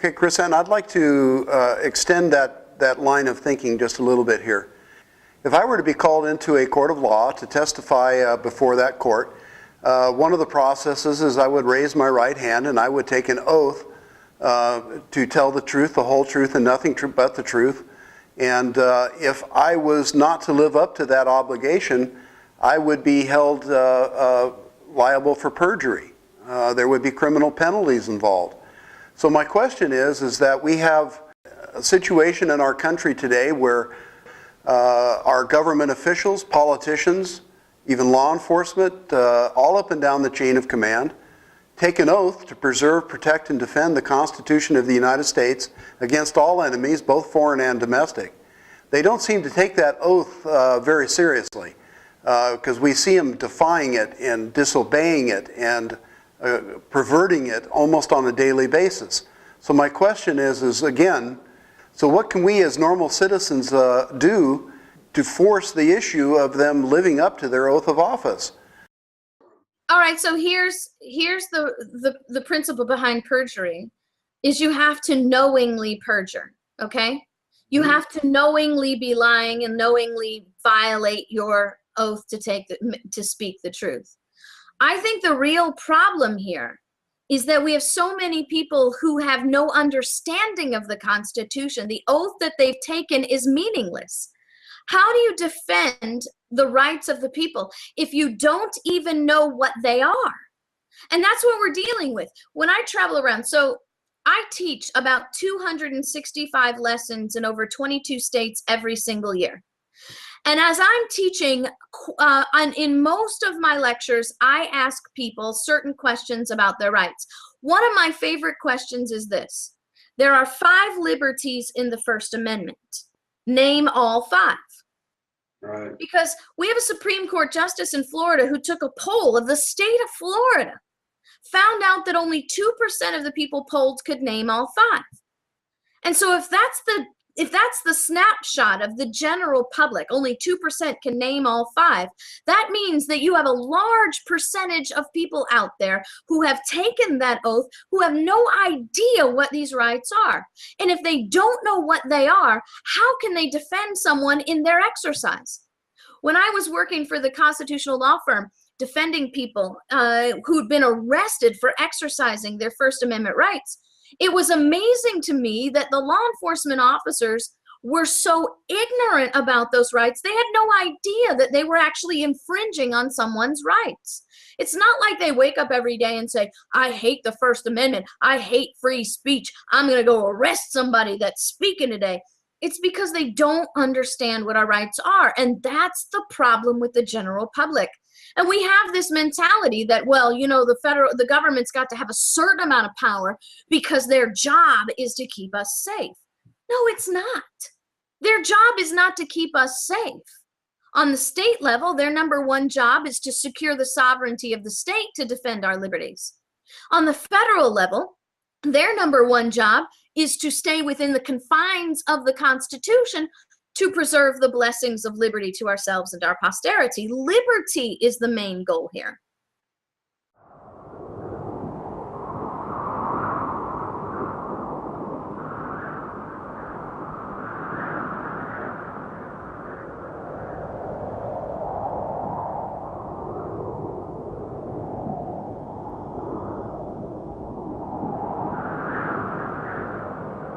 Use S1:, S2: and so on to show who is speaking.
S1: Okay, Chris, and I'd like to extend that line of thinking just a little bit here. If I were to be called into a court of law to testify before that court, one of the processes is I would raise my right hand and I would take an oath to tell the truth, the whole truth, and nothing but the truth. And if I was not to live up to that obligation, I would be held liable for perjury. There would be criminal penalties involved. So my question is that we have a situation in our country today where our government officials, politicians, even law enforcement, all up and down the chain of command, take an oath to preserve, protect, and defend the Constitution of the United States against all enemies, both foreign and domestic. They don't seem to take that oath very seriously because we see them defying it and disobeying it and perverting it almost on a daily basis. So my question is again, so what can we as normal citizens do to force the issue of them living up to their oath of office?
S2: All right, so here's the principle behind perjury is you have to knowingly perjure, okay? You have to knowingly be lying and knowingly violate your oath to speak the truth. I think the real problem here is that we have so many people who have no understanding of the Constitution. The oath that they've taken is meaningless. How do you defend the rights of the people if you don't even know what they are? And that's what we're dealing with. When I travel around, so I teach about 265 lessons in over 22 states every single year. And as I'm teaching, in most of my lectures, I ask people certain questions about their rights. One of my favorite questions is this. There are 5 liberties in the First Amendment. Name all 5.
S1: Right.
S2: Because we have a Supreme Court justice in Florida who took a poll of the state of Florida, found out that only 2% of the people polled could name all 5. And so if that's the snapshot of the general public, only 2% can name all 5, that means that you have a large percentage of people out there who have taken that oath, who have no idea what these rights are. And if they don't know what they are, how can they defend someone in their exercise? When I was working for the constitutional law firm, defending people who'd been arrested for exercising their First Amendment rights, it was amazing to me that the law enforcement officers were so ignorant about those rights. They had no idea that they were actually infringing on someone's rights. It's not like they wake up every day and say, I hate the First Amendment. I hate free speech. I'm going to go arrest somebody that's speaking today. It's because they don't understand what our rights are. And that's the problem with the general public. And we have this mentality that, well, you know, the government's got to have a certain amount of power because their job is to keep us safe. No, it's not. Their job is not to keep us safe. On the state level, their number one job is to secure the sovereignty of the state to defend our liberties. On the federal level, their number one job is to stay within the confines of the Constitution to preserve the blessings of liberty to ourselves and our posterity. Liberty is the main goal here.